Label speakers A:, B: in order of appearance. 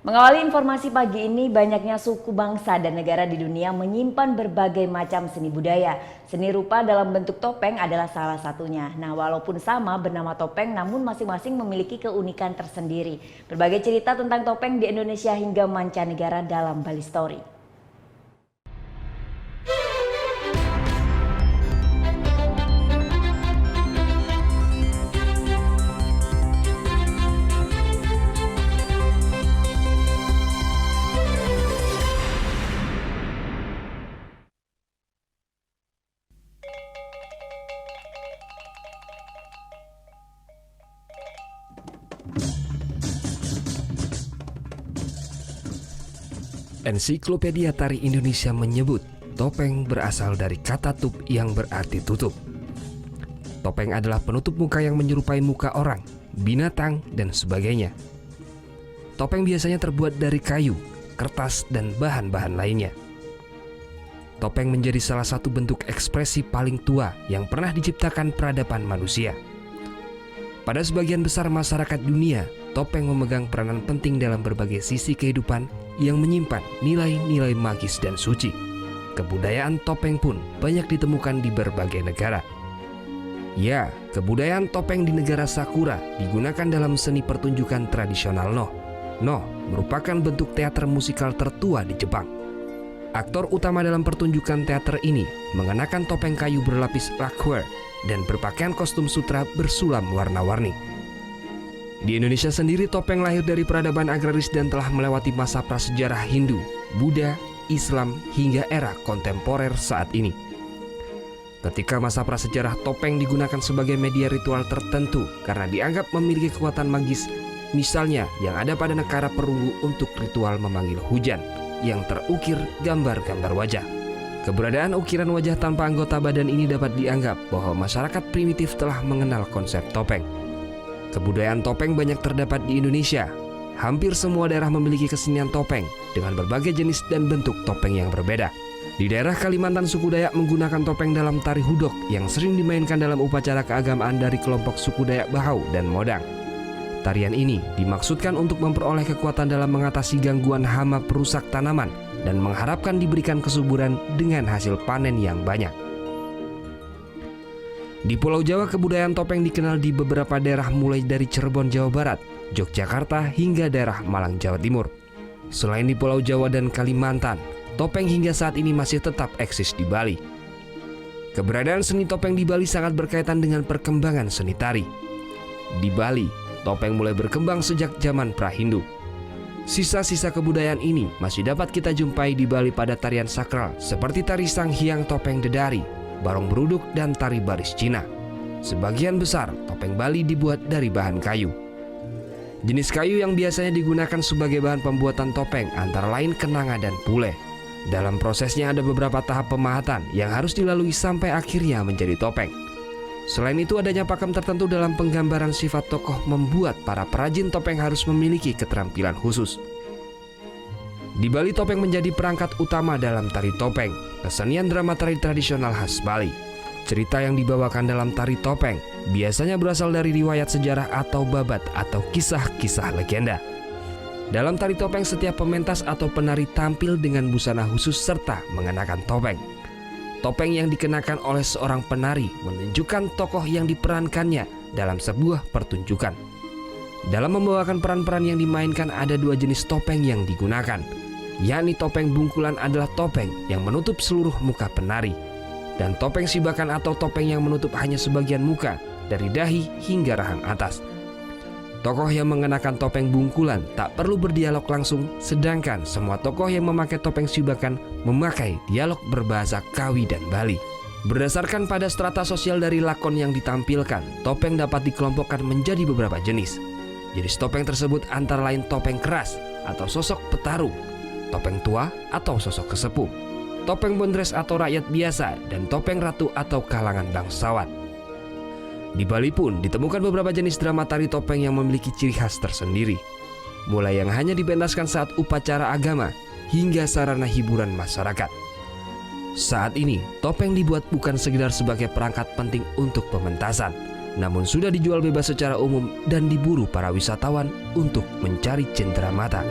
A: Mengawali informasi pagi ini, banyaknya suku bangsa dan negara di dunia menyimpan berbagai macam seni budaya. Seni rupa dalam bentuk topeng adalah salah satunya. Nah, walaupun sama bernama topeng, namun masing-masing memiliki keunikan tersendiri. Berbagai cerita tentang topeng di Indonesia hingga mancanegara dalam Bali Story.
B: Ensiklopedia Tari Indonesia menyebut topeng berasal dari kata tup yang berarti tutup. Topeng adalah penutup muka yang menyerupai muka orang, binatang, dan sebagainya. Topeng biasanya terbuat dari kayu, kertas, dan bahan-bahan lainnya. Topeng menjadi salah satu bentuk ekspresi paling tua yang pernah diciptakan peradaban manusia. Pada sebagian besar masyarakat dunia, topeng memegang peranan penting dalam berbagai sisi kehidupan yang menyimpan nilai-nilai magis dan suci. Kebudayaan topeng pun banyak ditemukan di berbagai negara. Ya, kebudayaan topeng di negara Sakura digunakan dalam seni pertunjukan tradisional Noh. Noh merupakan bentuk teater musikal tertua di Jepang. Aktor utama dalam pertunjukan teater ini mengenakan topeng kayu berlapis lacquer dan berpakaian kostum sutra bersulam warna-warni. Di Indonesia sendiri, topeng lahir dari peradaban agraris dan telah melewati masa prasejarah Hindu, Buddha, Islam, hingga era kontemporer saat ini. Ketika masa prasejarah, topeng digunakan sebagai media ritual tertentu karena dianggap memiliki kekuatan magis, misalnya yang ada pada negara perunggu untuk ritual memanggil hujan, yang terukir gambar-gambar wajah. Keberadaan ukiran wajah tanpa anggota badan ini dapat dianggap bahwa masyarakat primitif telah mengenal konsep topeng. Kebudayaan topeng banyak terdapat di Indonesia. Hampir semua daerah memiliki kesenian topeng dengan berbagai jenis dan bentuk topeng yang berbeda. Di daerah Kalimantan, suku Dayak menggunakan topeng dalam tari hudok yang sering dimainkan dalam upacara keagamaan dari kelompok suku Dayak Bahau dan Modang. Tarian ini dimaksudkan untuk memperoleh kekuatan dalam mengatasi gangguan hama perusak tanaman dan mengharapkan diberikan kesuburan dengan hasil panen yang banyak. Di Pulau Jawa, kebudayaan topeng dikenal di beberapa daerah mulai dari Cirebon, Jawa Barat, Yogyakarta, hingga daerah Malang, Jawa Timur. Selain di Pulau Jawa dan Kalimantan, topeng hingga saat ini masih tetap eksis di Bali. Keberadaan seni topeng di Bali sangat berkaitan dengan perkembangan seni tari. Di Bali, topeng mulai berkembang sejak zaman pra-Hindu. Sisa-sisa kebudayaan ini masih dapat kita jumpai di Bali pada tarian sakral seperti tari Sanghyang Topeng Dedari, Barong Beruduk, dan tari baris Cina. Sebagian besar topeng Bali dibuat dari bahan kayu. Jenis kayu yang biasanya digunakan sebagai bahan pembuatan topeng antara lain kenanga dan pule. Dalam prosesnya ada beberapa tahap pemahatan yang harus dilalui sampai akhirnya menjadi topeng. Selain itu, adanya pakem tertentu dalam penggambaran sifat tokoh membuat para perajin topeng harus memiliki keterampilan khusus. Di Bali, topeng menjadi perangkat utama dalam tari topeng, kesenian drama tari tradisional khas Bali. Cerita yang dibawakan dalam tari topeng biasanya berasal dari riwayat sejarah atau babat atau kisah-kisah legenda. Dalam tari topeng, setiap pementas atau penari tampil dengan busana khusus serta mengenakan topeng. Topeng yang dikenakan oleh seorang penari menunjukkan tokoh yang diperankannya dalam sebuah pertunjukan. Dalam membawakan peran-peran yang dimainkan ada dua jenis topeng yang digunakan, yakni topeng bungkulan adalah topeng yang menutup seluruh muka penari, dan topeng sibakan atau topeng yang menutup hanya sebagian muka dari dahi hingga rahang atas. Tokoh yang mengenakan topeng bungkulan tak perlu berdialog langsung, sedangkan semua tokoh yang memakai topeng sibakan memakai dialog berbahasa Kawi dan Bali. Berdasarkan pada strata sosial dari lakon yang ditampilkan, topeng dapat dikelompokkan menjadi beberapa jenis. Jenis topeng tersebut antara lain topeng keras atau sosok petarung, topeng tua atau sosok kesepuh, topeng bondres atau rakyat biasa, dan topeng ratu atau kalangan bangsawan. Di Bali pun ditemukan beberapa jenis drama tari topeng yang memiliki ciri khas tersendiri, mulai yang hanya dipentaskan saat upacara agama hingga sarana hiburan masyarakat. Saat ini, topeng dibuat bukan sekedar sebagai perangkat penting untuk pementasan, namun sudah dijual bebas secara umum dan diburu para wisatawan untuk mencari cendera mata.